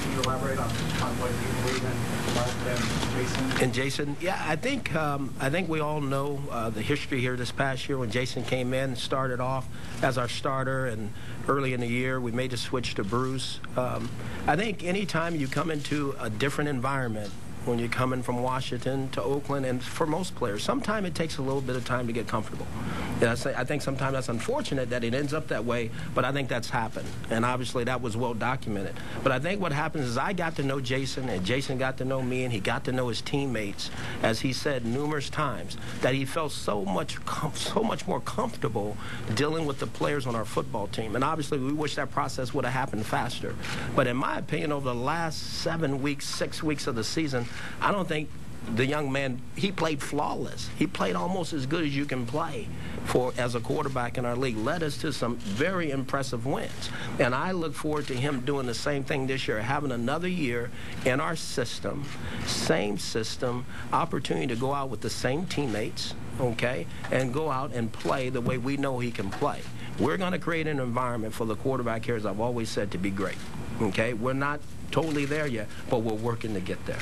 Can you elaborate on what you believe in Mark and Jason? And Jason, yeah, I think we all know the history here this past year when Jason came in and started off as our starter, and early in the year we made the switch to Bruce. I think anytime you come into a different environment, when you're coming from Washington to Oakland, and for most players, sometimes it takes a little bit of time to get comfortable. I think sometimes that's unfortunate that it ends up that way, but I think that's happened, and obviously that was well documented. But I think what happens is I got to know Jason, and Jason got to know me, and he got to know his teammates, as he said numerous times, that he felt so much more comfortable dealing with the players on our football team. And obviously we wish that process would have happened faster. But in my opinion, over the last 7 weeks, 6 weeks of the season, I don't think the young man, he played flawless. He played almost as good as you can play as a quarterback in our league. Led us to some very impressive wins. And I look forward to him doing the same thing this year, having another year in our system, same system, opportunity to go out with the same teammates, okay, and go out and play the way we know he can play. We're going to create an environment for the quarterback here, as I've always said, to be great, okay? We're not totally there yet, but we're working to get there.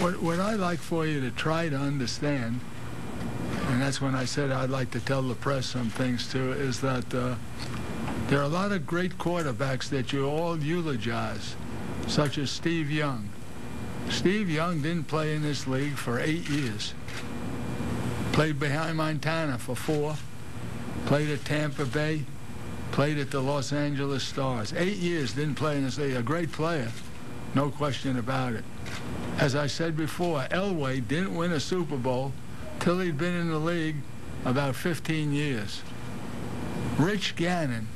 What I'd like for you to try to understand, and that's when I said I'd like to tell the press some things too, is that there are a lot of great quarterbacks that you all eulogize, such as Steve Young. Steve Young didn't play in this league for 8 years. Played behind Montana for 4, played at Tampa Bay, played at the Los Angeles Stars. 8 years, didn't play in this league. A great player, no question about it. As I said before, Elway didn't win a Super Bowl till he'd been in the league about 15 years. Rich Gannon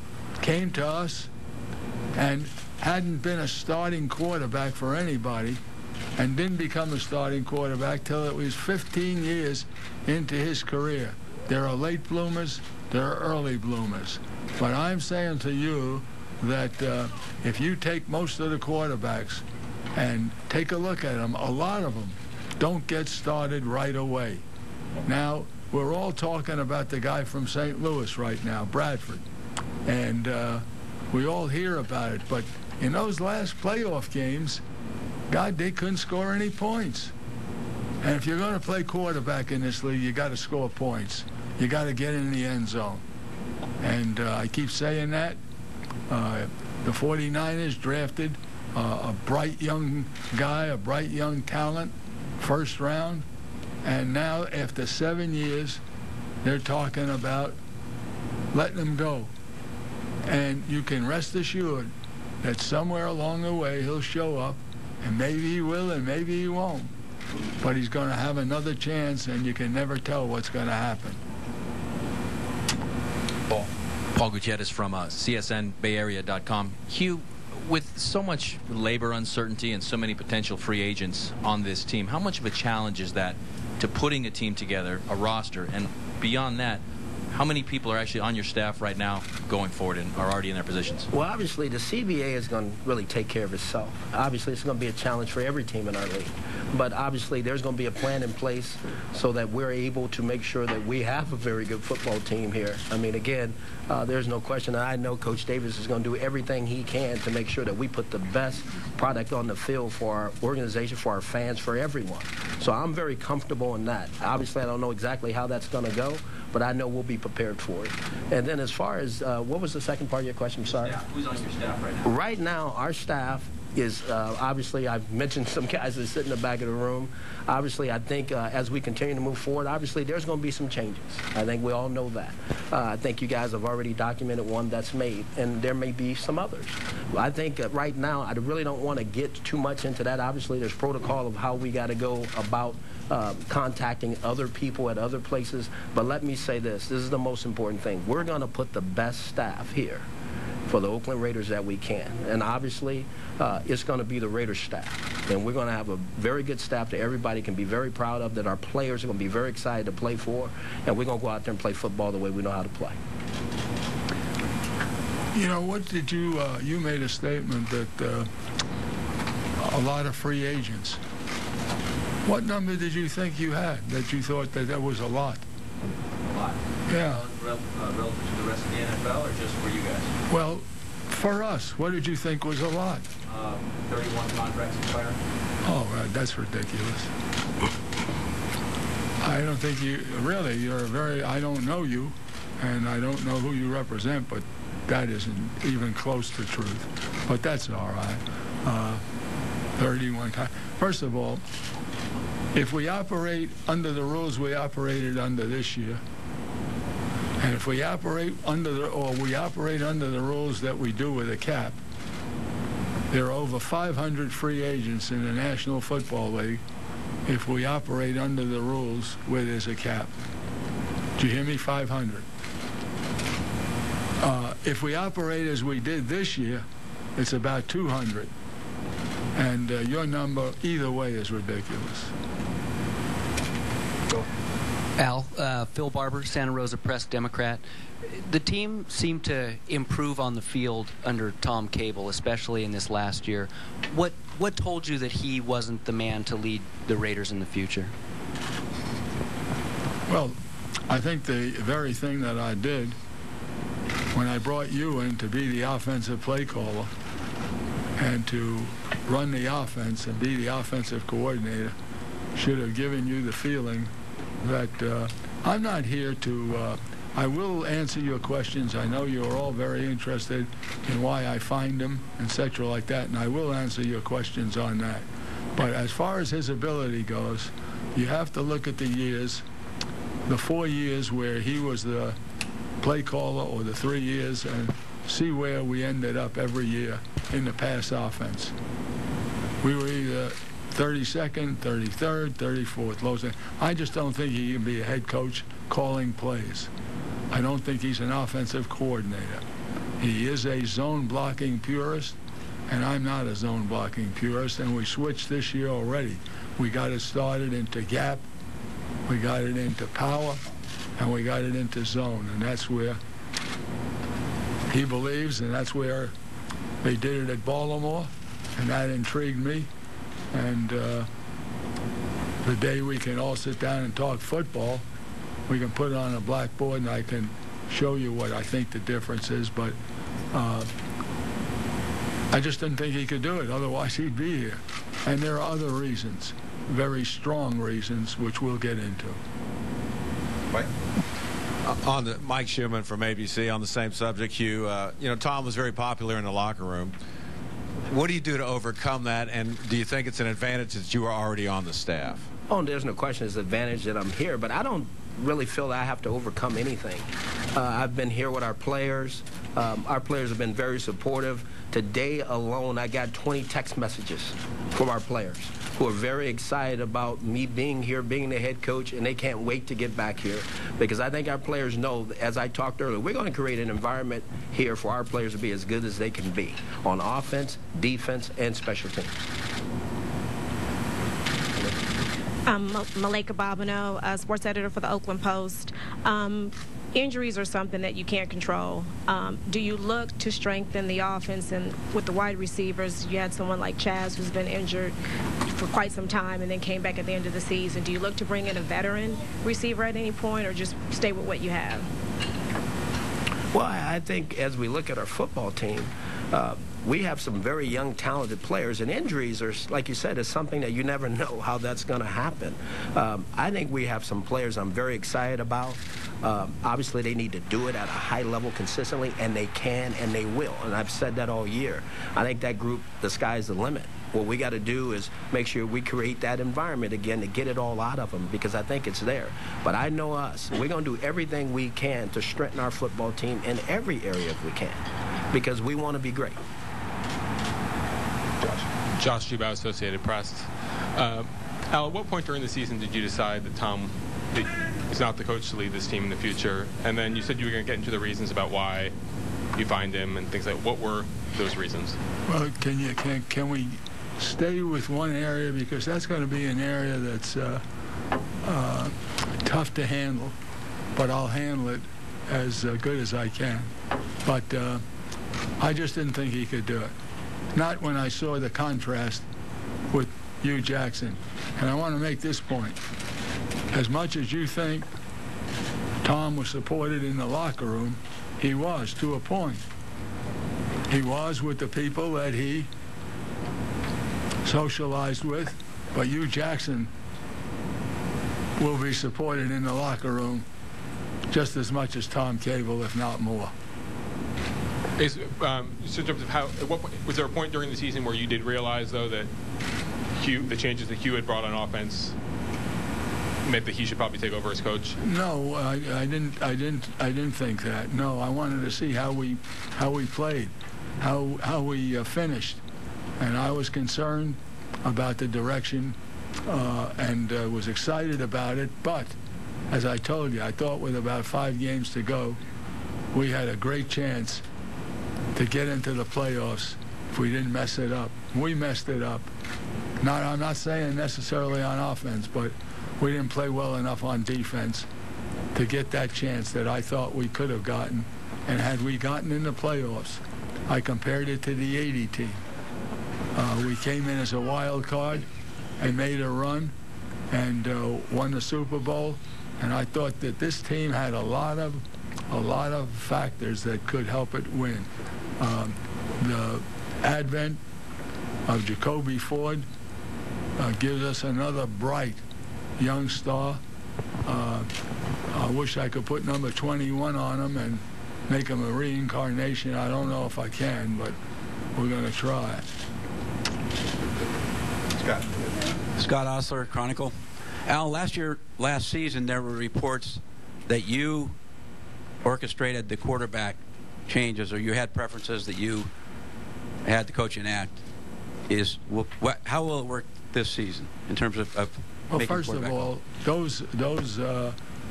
came to us and hadn't been a starting quarterback for anybody, and didn't become a starting quarterback till it was 15 years into his career. There are late bloomers, there are early bloomers. But I'm saying to you that if you take most of the quarterbacks and take a look at them, a lot of them don't get started right away. Now, we're all talking about the guy from St. Louis right now, Bradford, and we all hear about it. But in those last playoff games, God, they couldn't score any points. And if you're going to play quarterback in this league, you got to score points. You got to get in the end zone. And I keep saying that. The 49ers drafted a bright young guy, a bright young talent, first round. And now, after 7 years, they're talking about letting him go. And you can rest assured that somewhere along the way he'll show up, and maybe he will and maybe he won't. But he's going to have another chance, and you can never tell what's going to happen. Paul Gutierrez from CSNBayArea.com. Hugh, with so much labor uncertainty and so many potential free agents on this team, how much of a challenge is that to putting a team together, a roster, and beyond that, how many people are actually on your staff right now going forward and are already in their positions? Well, obviously, the CBA is going to really take care of itself. Obviously, it's going to be a challenge for every team in our league. But obviously, there's going to be a plan in place so that we're able to make sure that we have a very good football team here. I mean, again, there's no question. I know Coach Davis is going to do everything he can to make sure that we put the best product on the field for our organization, for our fans, for everyone. So I'm very comfortable in that. Obviously, I don't know exactly how that's going to go, but I know we'll be prepared for it. And then as far as, what was the second part of your question? I'm sorry. Who's on your staff right now? Right now, our staff is, obviously, I've mentioned some guys that sit in the back of the room. Obviously, I think as we continue to move forward, obviously, there's going to be some changes. I think we all know that. I think you guys have already documented one that's made, and there may be some others. I think right now, I really don't want to get too much into that. Obviously, there's protocol of how we got to go about contacting other people at other places. But let me say this is the most important thing. We're going to put the best staff here for the Oakland Raiders that we can. And obviously, it's going to be the Raiders staff. And we're going to have a very good staff that everybody can be very proud of, that our players are going to be very excited to play for. And we're going to go out there and play football the way we know how to play. You know, what did you, you made a statement that a lot of free agents. What number did you think you had that you thought that was a lot? A lot? Yeah. Relative to the rest of the NFL or just for you guys? Well, For us, what did you think was a lot? 31 contracts expiring. Oh, that's ridiculous. I don't think I don't know you, and I don't know who you represent, but that isn't even close to truth. But that's all right. 31 First of all, if we operate under the rules we operated under this year, and if we operate under the rules that we do with a cap, there are over 500 free agents in the National Football League if we operate under the rules where there's a cap. Do you hear me? 500. If we operate as we did this year, it's about 200. And your number, either way, is ridiculous. Al, Phil Barber, Santa Rosa Press Democrat. The team seemed to improve on the field under Tom Cable, especially in this last year. What told you that he wasn't the man to lead the Raiders in the future? Well, I think the very thing that I did when I brought you in to be the offensive play caller and to run the offense and be the offensive coordinator should have given you the feeling that I'm not here to I will answer your questions. I know you're all very interested in why I find him, etc. like that, and I will answer your questions on that. But as far as his ability goes, you have to look at the years, the 4 years where he was the play caller, or the 3 years, and see where we ended up every year in the pass offense. We were either 32nd, 33rd, 34th, lowest. I just don't think he can be a head coach calling plays. I don't think he's an offensive coordinator. He is a zone blocking purist, and I'm not a zone blocking purist, and we switched this year already. We got it started into gap, we got it into power, and we got it into zone, and that's where he believes, and that's where they did it at Baltimore, and that intrigued me. And the day we can all sit down and talk football, we can put it on a blackboard and I can show you what I think the difference is. But I just didn't think he could do it. Otherwise, he'd be here. And there are other reasons, very strong reasons, which we'll get into. Right. On the Mike Schumann from ABC on the same subject, Hugh. Tom was very popular in the locker room. What do you do to overcome that, and do you think it's an advantage that you are already on the staff? Oh, there's no question it's an advantage that I'm here, but I don't really feel that I have to overcome anything. I've been here with our players. Our players have been very supportive. Today alone, I got 20 text messages from our players who are very excited about me being here, being the head coach, and they can't wait to get back here because I think our players know, as I talked earlier, we're going to create an environment here for our players to be as good as they can be on offense, defense, and special teams. Malika Bobino, sports editor for the Oakland Post. Injuries are something that you can't control. Do you look to strengthen the offense? And with the wide receivers, you had someone like Chaz who's been injured for quite some time and then came back at the end of the season. Do you look to bring in a veteran receiver at any point or just stay with what you have? Well, I think as we look at our football team, we have some very young, talented players, and injuries are, like you said, is something that you never know how that's going to happen. I think we have some players I'm very excited about. Obviously, they need to do it at a high level consistently, and they can and they will, and I've said that all year. I think that group, the sky's the limit. What we got to do is make sure we create that environment again to get it all out of them because I think it's there. But I know us. We're going to do everything we can to strengthen our football team in every area if we can because we want to be great. Josh Jubow, Associated Press. Al, at what point during the season did you decide that Tom is not the coach to lead this team in the future? And then you said you were going to get into the reasons about why you find him and things like that. What were those reasons? Well, can we stay with one area because that's going to be an area that's tough to handle, but I'll handle it as good as I can. But I just didn't think he could do it. Not when I saw the contrast with Hue Jackson. And I want to make this point. As much as you think Tom was supported in the locker room, he was to a point. He was with the people that he socialized with, but Hue Jackson will be supported in the locker room just as much as Tom Cable, if not more. Just in terms of was there a point during the season where you did realize, though, that the changes that Hue had brought on offense meant that he should probably take over as coach? No, I didn't think that. No, I wanted to see how we played, how we finished, and I was concerned about the direction and was excited about it. But as I told you, I thought with about 5 games to go, we had a great chance to get into the playoffs if we didn't mess it up. We messed it up. I'm not saying necessarily on offense, but we didn't play well enough on defense to get that chance that I thought we could have gotten. And had we gotten in the playoffs, I compared it to the '80 team. We came in as a wild card and made a run and won the Super Bowl. And I thought that this team had a lot of factors that could help it win. The advent of Jacoby Ford gives us another bright young star. I wish I could put number 21 on him and make him a reincarnation. I don't know if I can, but we're going to try. Scott Osler, Chronicle. Al, last season, there were reports that you orchestrated the quarterback changes, or you had preferences that you had the coaching act. How will it work this season in terms of well, making first of all, those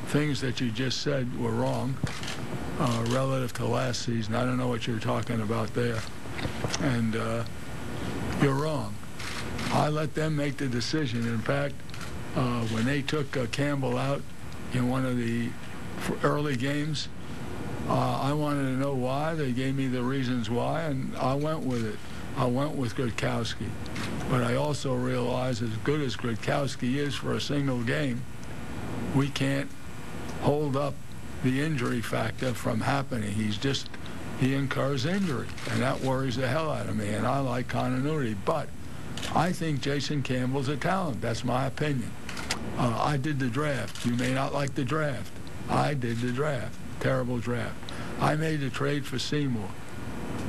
things that you just said were wrong relative to last season. I don't know what you're talking about there, and you're wrong. I let them make the decision. In fact, when they took Campbell out in one of the early games, I wanted to know why. They gave me the reasons why, and I went with it. I went with Gronkowski. But I also realized, as good as Gronkowski is for a single game, we can't hold up the injury factor from happening. He incurs injury, and that worries the hell out of me, and I like continuity. But I think Jason Campbell's a talent. That's my opinion. I did the draft. You may not like the draft. I did the draft. Terrible draft. I made a trade for Seymour.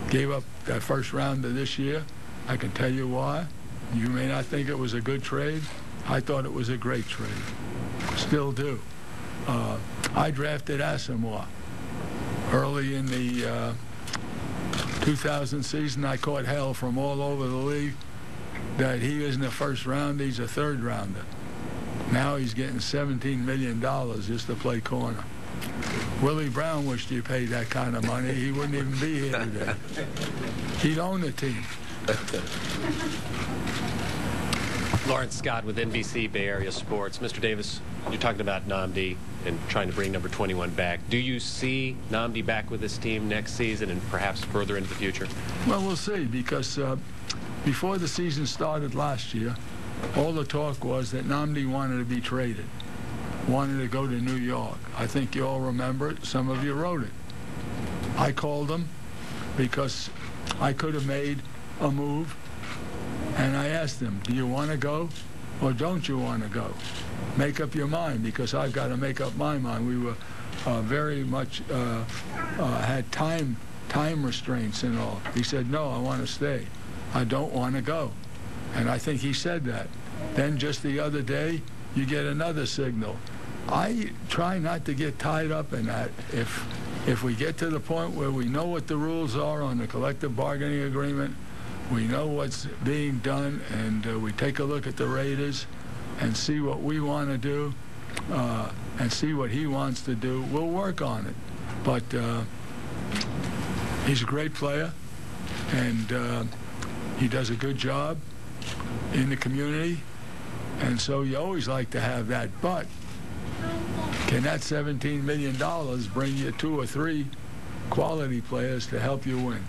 Gave up that first round of this year. I can tell you why. You may not think it was a good trade. I thought it was a great trade. Still do. I drafted Asamoah. Early in the 2000 season, I caught hell from all over the league that he isn't a first round, he's a third rounder. Now he's getting $17 million just to play corner. Willie Brown wished he paid that kind of money. He wouldn't even be here today. He'd own the team. Lawrence Scott with NBC Bay Area Sports. Mr. Davis, you're talking about Nnamdi and trying to bring number 21 back. Do you see Nnamdi back with this team next season and perhaps further into the future? Well, we'll see, because before the season started last year, all the talk was that Nnamdi wanted to be traded, wanted to go to New York. I think you all remember it. Some of you wrote it. I called him because I could have made a move, and I asked him, do you want to go or don't you want to go? Make up your mind, because I've got to make up my mind. We were very much had time restraints and all. He said, no, I want to stay. I don't want to go. And I think he said that. Then just the other day, you get another signal. I try not to get tied up in that. If we get to the point where we know what the rules are on the collective bargaining agreement, we know what's being done, and we take a look at the Raiders and see what we want to do and see what he wants to do, we'll work on it. But he's a great player, and he does a good job in the community, and so you always like to have that. But can that $17 million bring you 2 or 3 quality players to help you win?